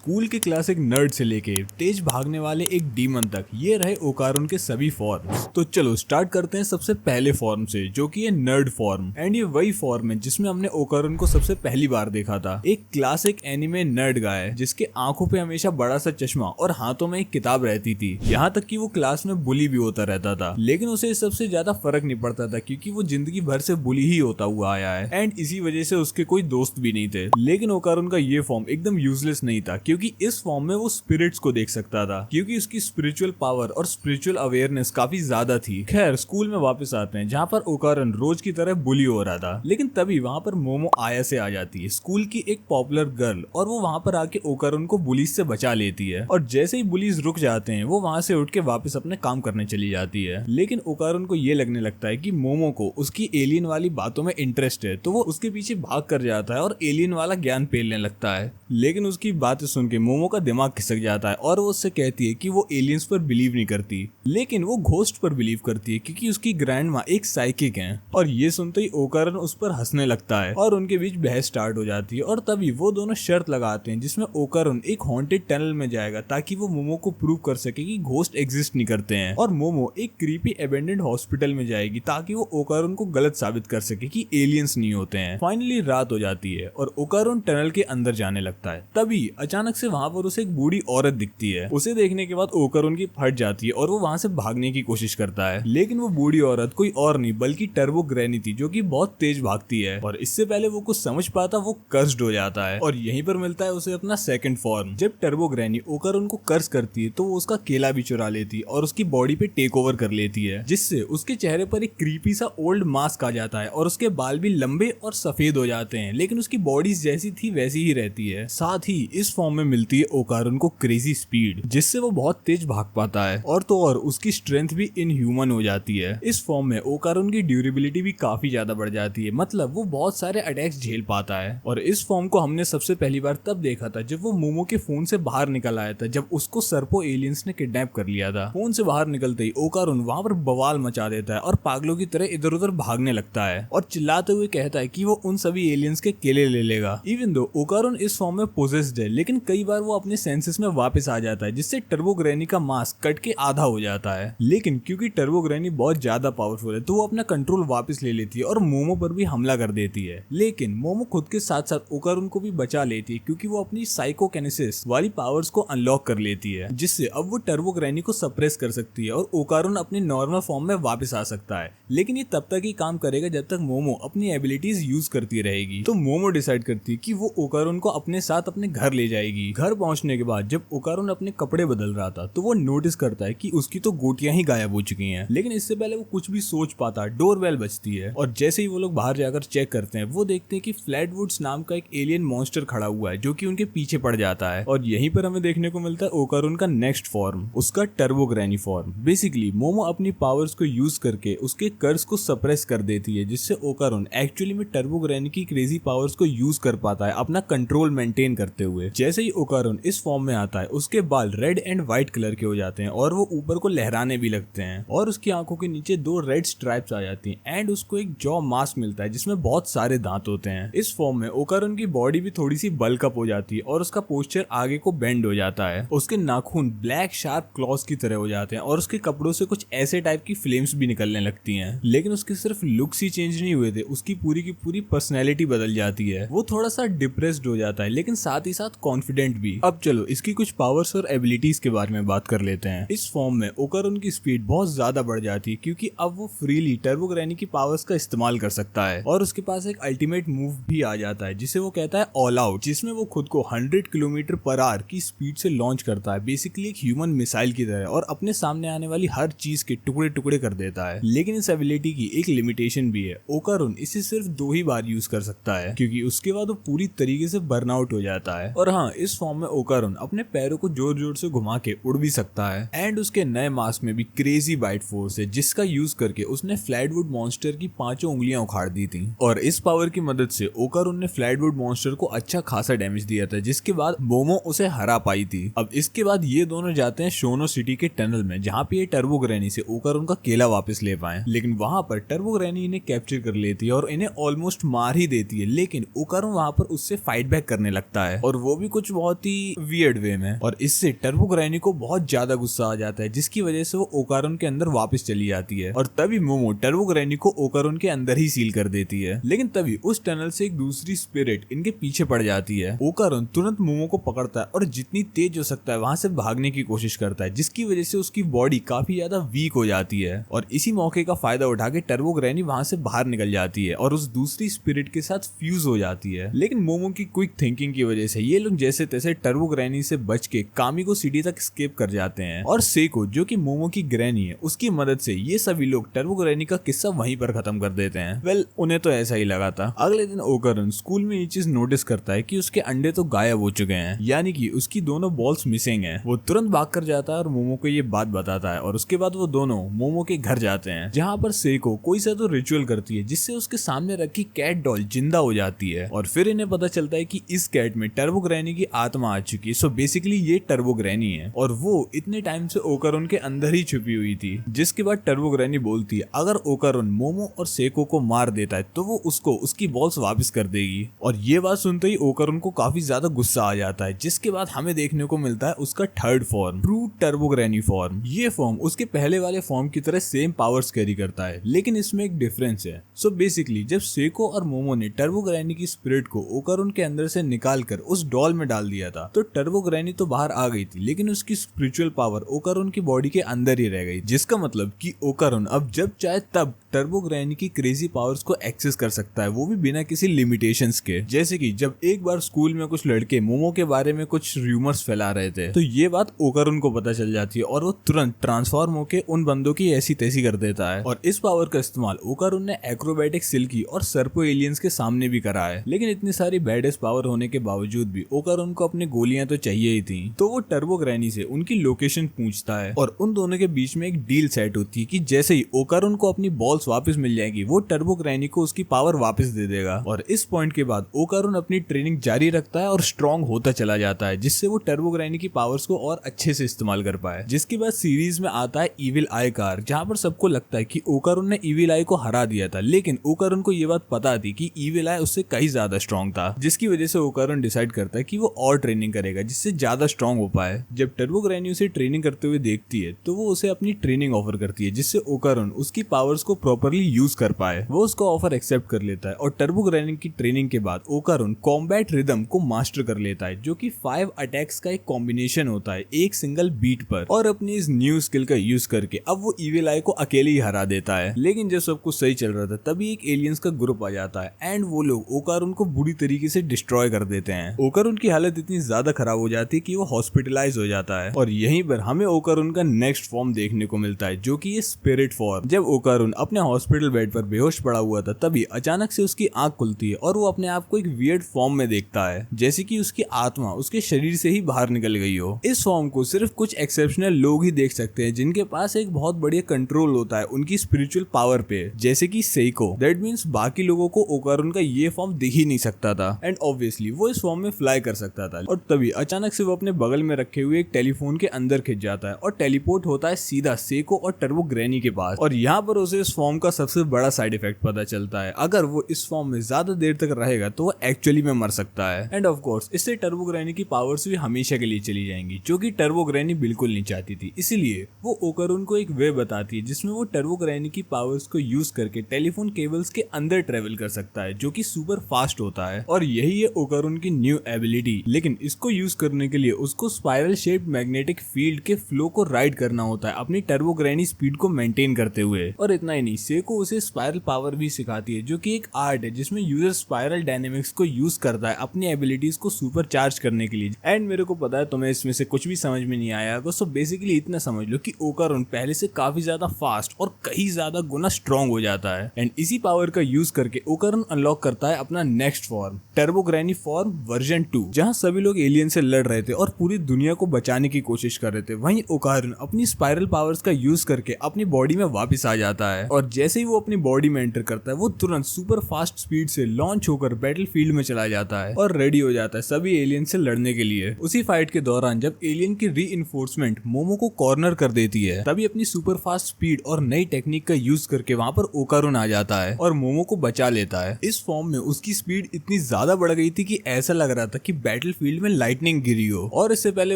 School के classic nerd से लेके तेज भागने वाले एक डीमन तक ये रहे ओकारुन के सभी फॉर्म्स। तो चलो स्टार्ट करते हैं सबसे पहले फॉर्म से, जो कि है नर्ड फॉर्म। एंड ये वही फॉर्म है जिसमें हमने ओकारुन को सबसे पहली बार देखा था। एक क्लासिक एनिमे नर्ड गाय जिसके आंखों पे हमेशा बड़ा सा चश्मा और हाथों में एक किताब रहती थी। यहाँ तक कि वो क्लास में बुली भी होता रहता था, लेकिन उसे इस सबसे ज्यादा फर्क नहीं पड़ता था क्योंकि वो जिंदगी भर से बुली ही होता हुआ आया है। एंड इसी वजह से उसके कोई दोस्त भी नहीं थे। लेकिन ओकारुन का ये फॉर्म एकदम यूजलेस नहीं था क्योंकि इस फॉर्म में वो स्पिरिट्स को देख सकता था, क्योंकि उसकी स्पिरिचुअल पावर और स्पिरिचुअल अवेयरनेस काफी ज्यादा थी। खैर स्कूल में वापस आते हैं जहाँ पर ओकारुन रोज की तरह बुली हो रहा था, लेकिन तभी वहाँ पर मोमो आया से आ जाती है, स्कूल की एक पॉपुलर गर्ल, और वो वहाँ पर आके ओकारुन को बुलीज से बचा लेती है। और जैसे ही बुलीज रुक जाते हैं वो वहाँ से उठ के वापस अपने काम करने चली जाती है। लेकिन ओकारुन को ये लगने लगता है कि मोमो को उसकी एलियन वाली बातों में इंटरेस्ट है, तो वो उसके पीछे भाग कर जाता है और एलियन वाला ज्ञान पेलने लगता है। लेकिन उसकी बातें सुन के मोमो का दिमाग खिसक जाता है और वो उससे कहती है कि वो एलियंस पर बिलीव नहीं करती, लेकिन वो घोस्ट पर बिलीव करती है क्योंकि उसकी ग्रैंड माँ एक साइकिक है। और ये सुनते ही ओकारुन उस पर हंसने लगता है और उनके बीच बहस स्टार्ट हो जाती है। और तभी वो दोनों शर्त लगाते हैं जिसमें ओकारुन एक हॉन्टेड टनल में जाएगा ताकि वो मोमो को प्रूव कर सके कि घोस्ट एग्जिस्ट नहीं करते हैं, और मोमो एक क्रीपी एबेंडेंड हॉस्पिटल में जाएगी ताकि वो ओकारुन को गलत साबित कर सके कि एलियंस नहीं होते हैं। फाइनली रात हो जाती है और ओकारुन टनल के अंदर जाने लगता है। तभी अचानक से वहाँ पर उसे एक बूढ़ी औरत दिखती है। उसे देखने के बाद ओकारुन की फट जाती है और वो वहाँ से भागने की कोशिश करता है, लेकिन वो बूढ़ी औरत कोई और नहीं बल्कि टर्बो ग्रैनी थी, जो कि बहुत तेज भागती है। और इससे पहले वो कुछ समझ पाता वो कर्स्ड हो जाता है और यहीं पर मिलता है उसे अपना सेकंड फॉर्म। जब टर्बो ग्रैनी ओकारुन को कर्स करती है तो वो उसका केला भी चुरा लेती है और उसकी बॉडी पे टेक ओवर कर लेती है, जिससे उसके चेहरे पर एक क्रीपी सा ओल्ड मास्क आ जाता है और उसके बाल भी लंबे और सफेद हो जाते हैं, लेकिन उसकी बॉडी जैसी थी वैसी ही रहती है। साथ ही इस फॉर्म में मिलती है ओकारुन को क्रेजी स्पीड, जिससे वो बहुत तेज भाग पाता है, और तो और उसकी स्ट्रेंथ भी इनह्यूमन हो जाती है। इस फॉर्म में ओकारुन की ड्यूरेबिलिटी भी काफी ज्यादा बढ़ जाती है, मतलब वो बहुत सारे अटैक्स झेल पाता है। और इस फॉर्म को हमने सबसे पहली बार तब देखा था जब वो मोमो के फोन से बाहर निकल आया था, जब उसको सर्पो एलियंस ने किडनैप कर लिया था। फोन से बाहर निकलते ही ओकारुन वहां पर बवाल मचा देता है और पागलों की तरह इधर उधर भागने लगता है और चिल्लाते हुए कहता है कि वो उन सभी एलियंस के केले ले लेगा। इवन दो ओकारुन इस फॉर्म में पोजेस्ड है, लेकिन कई बार वो अपने सेंसेस में वापस आ जाता है, जिससे टर्बो ग्रैनी का मास्क कट के आधा हो जाता है। लेकिन क्योंकि टर्बो ग्रैनी बहुत ज्यादा पावरफुल है तो वो अपना कंट्रोल वापस ले लेती है और मोमो पर भी हमला कर देती है। लेकिन मोमो खुद के साथ साथ ओकारुन को भी बचा लेती है क्योंकि वो अपनी साइकोकिनेसिस वाली पावर्स को अनलॉक कर लेती है, जिससे अब वो टर्बो ग्रैनी को सप्रेस कर सकती है और ओकारुन अपने नॉर्मल फॉर्म में वापस आ सकता है। लेकिन ये तब तक ही काम करेगा जब तक मोमो अपनी एबिलिटीज यूज करती रहेगी। तो मोमो डिसाइड करती है कि वो ओकारुन को अपने साथ अपने घर ले जाएगी। घर पहुंचने के बाद जब ओकारुन अपने कपड़े बदल रहा था तो वो नोटिस करता है कि उसकी तो गोटियां ही गायब हो चुकी हैं। लेकिन इससे पहले वो कुछ भी सोच पाता डोरबेल बजती है और जैसे ही वो लोग बाहर जाकर चेक करते हैं वो देखते हैं कि फ्लैटवुड्स नाम का एक एलियन मॉन्स्टर खड़ा हुआ है जो कि उनके पीछे पड़ जाता है। और यहीं पर हमें देखने को मिलता है ओकारुन का नेक्स्ट फॉर्म, उसका turbo granny form. Basically momo अपनी पावर्स को यूज करके उसके कर्स को सप्रेस कर देती है, जिससे ओकारुन एक्चुअली में टर्बो ग्रैनी की क्रेजी पावर्स को यूज कर पाता है अपना कंट्रोल मेंटेन करते हुए। जैसे ही ओकारुन इस फॉर्म में आता है उसके बाल रेड एंड व्हाइट कलर के हो जाते हैं और वो ऊपर को लहराने भी लगते हैं और उसकी आंखों के नीचे दो रेड स्ट्राइप्स आ जाती हैं एंड उसको एक जॉ मास्क मिलता है जिसमें बहुत सारे दांत होते हैं। इस फॉर्म में ओकारुन की बॉडी भी थोड़ी सी बल्क अप हो जाती है और उसका पोस्चर आगे को बेंड हो जाता है। उसके नाखून ब्लैक शार्प क्लॉज की तरह हो जाते हैं और उसके कपड़ों से कुछ ऐसे टाइप की फ्लेम्स भी निकलने लगती हैं। लेकिन उसके सिर्फ लुक्स ही चेंज नहीं हुए थे, उसकी पूरी की पूरी पर्सनैलिटी बदल जाती है। वो थोड़ा सा डिप्रेस्ड हो जाता है लेकिन साथ ही साथ कॉन्फिडेंट भी। अब चलो इसकी कुछ पावर्स और एबिलिटीज के बारे में बात कर लेते हैं। इस फॉर्म में ओकारुन की स्पीड बहुत ज्यादा बढ़ जाती है क्योंकि अब वो फ्रीली टर्बो ग्रैनी की पावर्स का इस्तेमाल कर सकता है और उसके पास एक अल्टीमेट मूव भी आ जाता है जिसे वो कहता है ऑल आउट, जिसमें वो खुद को 100 किलोमीटर पर आवर की स्पीड से लॉन्च करता है, बेसिकली एक ह्यूमन मिसाइल की तरह, और अपने सामने आने वाली हर चीज के टुकड़े टुकड़े कर देता है। लेकिन इस एबिलिटी की एक लिमिटेशन भी है, ओकारुन इसे सिर्फ 2 ही बार यूज कर सकता है क्योंकि उसके बाद वो पूरी तरीके से बर्नआउट हो जाता है। और हाँ, इस फॉर्म में ओकारुन अपने पैरों को जोर जोर से घुमा के उड़ भी सकता है एंड उसके नए मास्क में भी क्रेजी बाइट फोर्स है जिसका यूज करके उसने फ्लैटवुड मॉन्स्टर की 5 उंगलियां उखाड़ दी थी। और इस पावर की मदद से ओकारुन ने फ्लैटवुड मॉन्स्टर को अच्छा खासा डैमेज दिया था, जिसके बाद मोमो उसे हरा पाई थी। अब इसके बाद ये दोनों जाते हैं शोनो सिटी के टनल में जहाँ पे ये टर्बो ग्रैनी से ओकारुन का केला वापस ले पाए। लेकिन वहाँ पर टर्बो ग्रैनी इन्हें कैप्चर कर लेती है और इन्हें ऑलमोस्ट मार ही देती है, लेकिन ओकारुन वहाँ पर उससे फाइट बैक करने लगता है और वो भी कुछ बहुत ही वियर्ड वे में, और इससे टर्बो ग्रैनी को बहुत ज्यादा गुस्सा आ जाता है, जिसकी वजह से वो ओकारोन के अंदर वापस चली जाती है। और तभी मोमो टर्बो ग्रैनी को ओकारोन के अंदर ही सील कर देती है। लेकिन तभी उस टनल से एक दूसरी स्पिरिट इनके पीछे पड़ जाती है। ओकारोन तुरंत मोमो को पकड़ता है और जितनी तेज हो सकता है वहां से भागने की कोशिश करता है, जिसकी वजह से उसकी बॉडी काफी ज्यादा वीक हो जाती है। और इसी मौके का फायदा उठा के टर्बो ग्रैनी वहां से बाहर निकल जाती है और उस दूसरी स्पिरिट के साथ फ्यूज हो जाती है। लेकिन मोमो की क्विक थिंकिंग की वजह से ये लोग जैसे तैसे टर्बो ग्रैनी से बच के कामिको सिटी तक एस्केप कर जाते हैं। और सेको जो कि मोमो की ग्रैनी है, उसकी मदद से ये सभी लोग टर्बो ग्रैनी का किस्सा वहीं पर खत्म कर देते हैं। वेल, उन्हें तो ऐसा ही लगा था। अगले दिन ओकारोन स्कूल में ये चीज नोटिस करता है कि उसके अंडे तो गायब हो चुके हैं, यानी कि उसकी दोनों बॉल्स मिसिंग हैं। वो तुरंत भाग कर जाता है और मोमो को ये बात बताता है, और उसके बाद वो दोनों मोमो के घर जाते हैं, जहाँ पर सेको कोई सा तो रिचुअल करती है जिससे उसके सामने रखी कैट डॉल जिंदा हो जाती है। और फिर इन्हें पता चलता है कि इस कैट में टर्बो ग्रैनी की आत्मा आ चुकी है। सो बेसिकली ये टर्बो ग्रैनी है और वो इतने टाइम से ओकारोन के अंदर ही छुपी हुई थी। जिसके बाद टर्बो ग्रैनी बोलती है अगर ओकारोन मोमो और सेको को मार देता है तो वो उसको उसकी बॉल्स वापस कर देगी। और ये बात सुनते ही ओकारोन को काफी ज्यादा गुस्सा आ जाता है, जिसके बाद हमें देखने को मिलता है उसका third form, true turbo granny form. ये फॉर्म उसके पहले वाले फॉर्म की तरह सेम पावर्स कैरी करता है, लेकिन इसमें एक डिफरेंस है। सो बेसिकली जब सेको और मोमो ने टर्बो ग्रैनी की स्पिरिट को ओकारोन के अंदर से निकालकर उस डॉल में डाल दिया था, तो टर्बो ग्रैनी तो बाहर आ गई थी, लेकिन उसकी स्पिरिचुअल पावर ओकारोन की बॉडी के अंदर ही रह गई। जिसका मतलब कि ओकारोन अब जब चाहे तब टर्बो ग्रैनी की क्रेजी पावर्स को एक्सेस कर सकता है, वो भी बिना किसी लिमिटेशंस के। जैसे कि जब एक बार स्कूल में कुछ लड़के मोमो के बारे में कुछ रूमर्स फैला रहे थे, तो ये बात ओकारोन को पता चल जाती है और वो तुरंत ट्रांसफॉर्म होकर उन बंदों की ऐसी तैसी कर देता है। और इस पावर का इस्तेमाल ओकारोन ने एक्रोबैटिक सिल्की और सर्पो एलियंस के सामने भी करा है। लेकिन इतनी सारी बैडेस्ट पावर होने के बावजूद भी ओकारोन को अपनी गोलियां तो चाहिए ही थी, तो वो टर्बो ग्रैनी से उनकी लोकेशन पूछता है और उन दोनों के बीच में एक डील सेट होती है कि जैसे ही ओकारोन को अपनी बॉल्स वापस मिल जाएगी, वो टर्बो ग्रैनी को उसकी पावर वापस दे देगा। और इस पॉइंट के बाद ओकारोन अपनी ट्रेनिंग जारी रखता है और स्ट्रॉन्ग होता चला जाता है, जिससे वो टर्बो ग्रैनी की पावर्स को और अच्छे से इस्तेमाल कर पाए। जिसके बाद सीरीज में आता है इविल आई कार, जहाँ पर सबको लगता है कि ओकारोन ने इविल आई को हरा दिया था, लेकिन ओकारोन को ये बात पता थी कि इविल आई उससे कहीं ज्यादा स्ट्रॉन्ग था, जिसकी वजह से ओकारोन डिसाइड करता है कि वो और ट्रेनिंग करेगा जिससे ज्यादा स्ट्रॉन्ग हो पाए। जब टर्बो ग्रैनी उसे ट्रेनिंग करते हुए देखती है तो वो उसे अपनी ट्रेनिंग ऑफर करती है, जिससे ओकारोन उसकी पावर्स को प्रॉपर्ली यूज कर पाए। वो उसका ऑफर एक्सेप्ट कर लेता है और टर्बो ग्रैनी की ट्रेनिंग के बाद ओकारोन कॉम्बैट रिदम को मास्टर कर लेता है, जो कि 5 अटैक्स का एक कॉम्बिनेशन होता है एक सिंगल बीट पर। और अपनी इस न्यू स्किल का यूज करके अब वो इविल आई को अकेले ही हरा देता है। लेकिन जब सब कुछ सही चल रहा था तभी एक एलियंस का ग्रुप आ जाता है एंड वो लोग ओकारोन को बुरी तरीके से डिस्ट्रॉय कर देते हैं। ओकारोन की हालत इतनी ज्यादा खराब हो जाती है कि वो हॉस्पिटलाइज हो जाता है। और यहीं पर हमें ओकारोन का नेक्स्ट फॉर्म देखने को मिलता है, जो कि ये स्पिरिट फॉर्म। जब ओकारोन अपने हॉस्पिटल बेड पर बेहोश पड़ा हुआ था, तभी अचानक से उसकी आंख खुलती है और वो अपने आप को एक वियर्ड फॉर्म में देखता है, जैसे कि उसकी आत्मा उसके शरीर से ही बाहर निकल गई हो। इस फॉर्म को सिर्फ कुछ एक्सेप्शनल लोग ही देख सकते हैं, जिनके पास एक बहुत बढ़िया कंट्रोल होता है उनकी स्पिरिचुअल पावर पे, जैसे कि सेको। दैट मींस बाकी लोगों को ओकारोन का ये फॉर्म दिख ही नहीं सकता था एंड ऑब्वियसली वो इस फॉर्म में फ्लाई कर सकता था। और तभी अचानक से वो अपने बगल में रखे हुए एक टेलीफोन के अंदर खिंच जाता है और टेलीपोर्ट होता है सीधा सेको और टर्बो ग्रैनी के पास। और यहाँ पर उसे इस फॉर्म का सबसे बड़ा साइड इफेक्ट पता चलता है, अगर वो इस फॉर्म में ज्यादा देर तक रहेगा तो वो एक्चुअली में मर सकता है। एंड ऑफ कोर्स इससे टर्बो ग्रैनी की पावर्स भी हमेशा के लिए चली जाएंगी, जो कि टर्बो ग्रैनी बिल्कुल नहीं चाहती थी। इसीलिए वो ओकारोन को एक वे बताती है जिसमें वो टर्बो ग्रैनी की पावर्स को यूज करके टेलीफोन केबल्स के अंदर ट्रेवल कर सकता है, जो कि सुपर फास्ट होता है। और यही है ओकारोन की न्यू एबिलिटी। लेकिन इसको यूज करने के लिए उसको स्पाइरल शेप्ड मैग्नेटिक फील्ड के फ्लो को राइड करना होता है अपनी टर्बो ग्रैनी स्पीड को मेंटेन करते हुए। और इतना ही नहीं, सेको उसे स्पाइरल पावर भी सिखाती है, जो कि एक आर्ट है जिसमें यूजर स्पाइरल डायनेमिक्स को यूज करता है अपनी एबिलिटीज को सुपर चार्ज करने के लिए। एंड मेरे को पता है तुम्हें इसमें से कुछ भी समझ में नहीं आया होगा, सो बेसिकली इतना समझ लो कि ओकारोन पहले से काफी ज्यादा फास्ट और कहीं ज्यादा गुना स्ट्रॉन्ग हो जाता है। एंड इसी पावर का यूज करके ओकारोन अनलॉक करता है अपना next form, turbo granny form version 2, जहां सभी लोग एलियन से लड़ रहे थे और पूरी दुनिया को बचाने की कोशिश कर रहे थे। वहीं ओकारोन अपनी स्पाइरल पावर्स का यूज करके अपनी बॉडी में वापस आ जाता है और जैसे ही वो अपनी बॉडी में एंटर करता है, वो तुरंत सुपर फास्ट स्पीड से लॉन्च होकर बैटलफील्ड में चला जाता है और रेडी हो जाता है सभी एलियन से लड़ने के लिए। उसी फाइट के दौरान जब एलियन की रीइंफोर्समेंट मोमो को कॉर्नर कर देती है, तभी अपनी सुपर फास्ट स्पीड और नई टेक्निक का यूज करके वहां पर ओकारोन आ जाता है और मोमो को बचा लेता है। इस फॉर्म में उसकी स्पीड इतनी ज्यादा बढ़ गई थी कि ऐसा लग रहा था कि बैटलफील्ड में लाइटनिंग गिरी हो और इससे पहले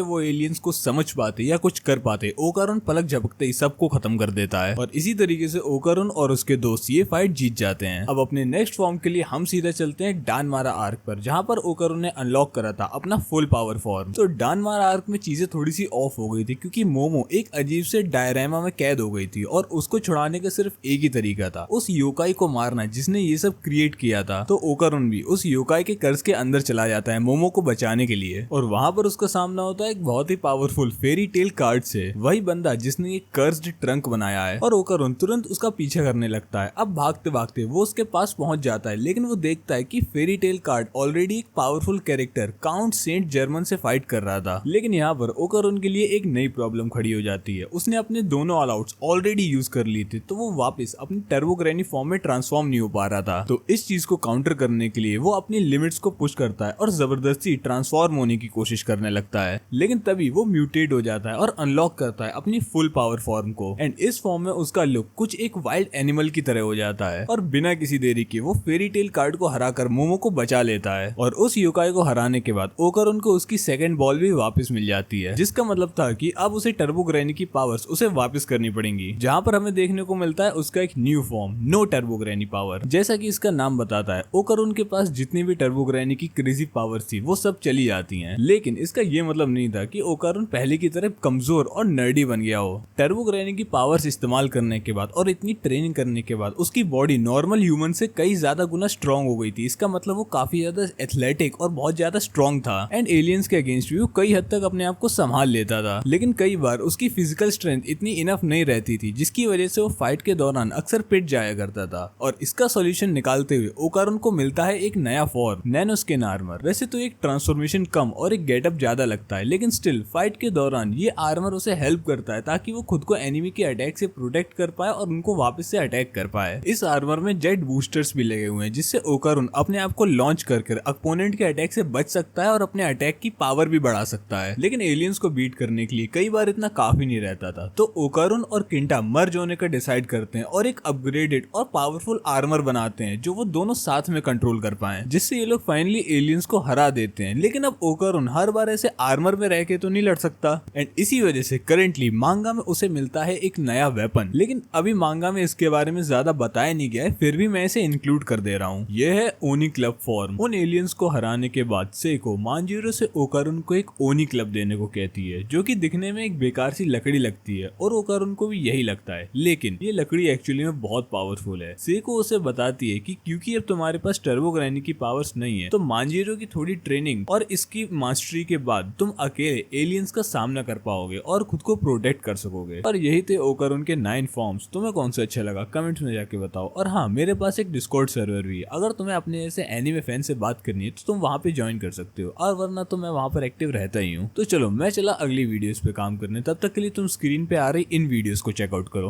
वो एलियंस को समझ पाते या कुछ कर पाते, ओकारुन पलक झपकते ही सबको खत्म कर देता है और इसी तरीके से ओकारुन और उसके दोस्त ये फाइट जीत जाते हैं। अब अपने नेक्स्ट फॉर्म के लिए हम सीधा चलते हैं डानमारा आर्क पर, जहाँ पर ओकारुन ने अनलॉक करा था अपना फुल पावर फॉर्म। तो डानमारा आर्क में चीजें थोड़ी सी ऑफ हो गई थी क्योंकि मोमो एक अजीब से डायरामा में कैद हो गई थी और उसको छुड़ाने का सिर्फ एक ही तरीका था, उस योकाई को मारना जिसने ये सब क्रिएट किया था। तो ओकारुन भी उस योकाई के कर्ज के अंदर चला जाता है मोमो को बचाने के लिए और वहां पर उसका सामना होता है एक बहुत ही पावरफुल फेरी टेल कार्ड से, वही बंदा जिसने ये कर्ज्ड ट्रंक बनाया है। और ओकारुन तुरंत उसका पीछा करने लगता है। अब भागते भागते वो उसके पास पहुंच जाता है, लेकिन वो देखता है कि फेरी टेल कार्ड ऑलरेडी एक powerful character Count Saint Germain से फाइट कर रहा था। लेकिन यहाँ पर ओकारुन के लिए एक नई प्रॉब्लम खड़ी हो जाती है। उसने अपने दोनों ऑल आउट्स ऑलरेडी यूज कर ली थी, तो वो वापस अपनी टर्बो ग्रैनी फॉर्म में ट्रांसफॉर्म नहीं हो पा रहा था। तो इस चीज को काउंटर करने के लिए वो अपनी लिमिट्स को पुश करता है और जबरदस्ती ट्रांसफॉर्म होने की कोशिश करने लगता है। लेकिन तभी वो म्यूटेट हो जाता है और अनलॉक करता है अपनी फुल पावर फॉर्म को एंड इस फॉर्म में उसका लुक कुछ एक वाइल्ड एनिमल की तरह हो जाता है और बिना किसी देरी के वो फेरी टेल कार्ड को हराकर मोमो को बचा लेता है। और उस योकाई को हराने के बाद ओकारुन को उसकी सेकंड बॉल भी वापस मिल जाती है, जिसका मतलब था कि अब उसे टर्बो ग्रैनी की पावर्स उसे वापस करनी पड़ेंगी। जहाँ पर हमें देखने को मिलता है उसका एक new form, no Turbo Granny power. जैसा कि इसका नाम बताता है, ओकारुन के पास जितनी भी टर्बो ग्रैनी की क्रेजी पावर्स थी वो सब चली जाती हैं। लेकिन इसका ये मतलब नहीं था कि ओकारुन पहले की तरह कमजोर और नर्डी बन गया हो। टर्बो ग्रैनी की पावर्स इस्तेमाल करने के बाद और इतनी ट्रेनिंग करने के बाद उसकी बॉडी नॉर्मल ह्यूमन से कई ज्यादा गुना स्ट्रॉन्ग हो गई थी। इसका मतलब वो काफी ज्यादा एथलेटिक और बहुत ज्यादा स्ट्रॉन्ग था एंड एलियंस के अगेंस्ट भी वो कई हद तक अपने आप को संभाल लेता था। लेकिन कई बार उसकी फिजिकल स्ट्रेंथ इतनी इनफ नहीं रहती थी, जिसकी वजह से वो फाइट के दौरान अक्सर पिट जाया करता था। और इसका सॉल्यूशन निकालते हुए ओकारुन को मिलता है एक नया फॉर्म, नैनो स्किन आर्मर। वैसे तो एक ट्रांसफॉर्मेशन कम और एक गेटअप ज्यादा लगता है, लेकिन स्टिल फाइट के दौरान ये आर्मर उसे हेल्प करता है ताकि वो खुद को एनिमी के अटैक से प्रोटेक्ट कर पाए और उनको वापस से अटैक कर पाए। इस आर्मर में जेट बूस्टर्स भी लगे हुए हैं, जिससे ओकारुन अपने आप को लॉन्च कर अपोनेंट के अटैक से बच सकता है और अपने अटैक की पावर भी बढ़ा सकता है। लेकिन एलियंस को बीट करने के लिए कई बार इतना काफी नहीं रहता था, तो ओकारुन और किंटा मर्ज होने का डिसाइड करते हैं और एक अपग्रेडेड और पावरफुल आर्मर बनाते हैं जो वो दोनों साथ में कंट्रोल कर पाए, जिससे ये लोग फाइनली एलियंस को हरा देते हैं। लेकिन अब ओकारुन हर बार ऐसे आर्मर में रह के तो नहीं लड़ सकता एंड इसी वजह से करेंटली मांगा में उसे मिलता है एक नया वेपन। लेकिन अभी मांगा में इसके बारे में ज्यादा बताया नहीं गया है, फिर भी मैं इसे इंक्लूड कर दे रहा हूँ। यह है ओनी क्लब फॉर्म। उन एलियंस को हराने के बाद सेको मांजीरो से ओकारुन को एक ओनी क्लब देने को कहती है, जो कि दिखने में एक बेकार सी लकड़ी लगती है और ओकारुन को भी यही लगता है। लेकिन ये लकड़ी एक्चुअली में बहुत पावरफुल है। सेको उसे बताती है कि क्योंकि अब तुम्हारे पास टर्बो ग्रैनी की पावर्स नहीं है, तो मांजीरो की थोड़ी ट्रेनिंग और इसकी मास्टरी के बाद तुम अकेले एलियंस का सामना कर पाओगे और खुद को प्रोटेक्ट कर सकोगे। और यही थे ओकारुन के 9 फॉर्म्स। तुम्हें कौन सा अच्छा लगा कमेंट्स में जाके बताओ। और हाँ, मेरे पास एक डिस्कॉर्ड सर्वर भी है, अगर तुम्हें अपने ऐसे एनीमे फैन से बात करनी है तो तुम वहाँ पे ज्वाइन कर सकते हो, और वरना तो मैं वहाँ पर एक्टिव रहता ही हूँ। तो चलो मैं चला अगली वीडियोस पे काम करने, तब तक के लिए तुम स्क्रीन पे आ रही इन वीडियोस को चेकआउट करो।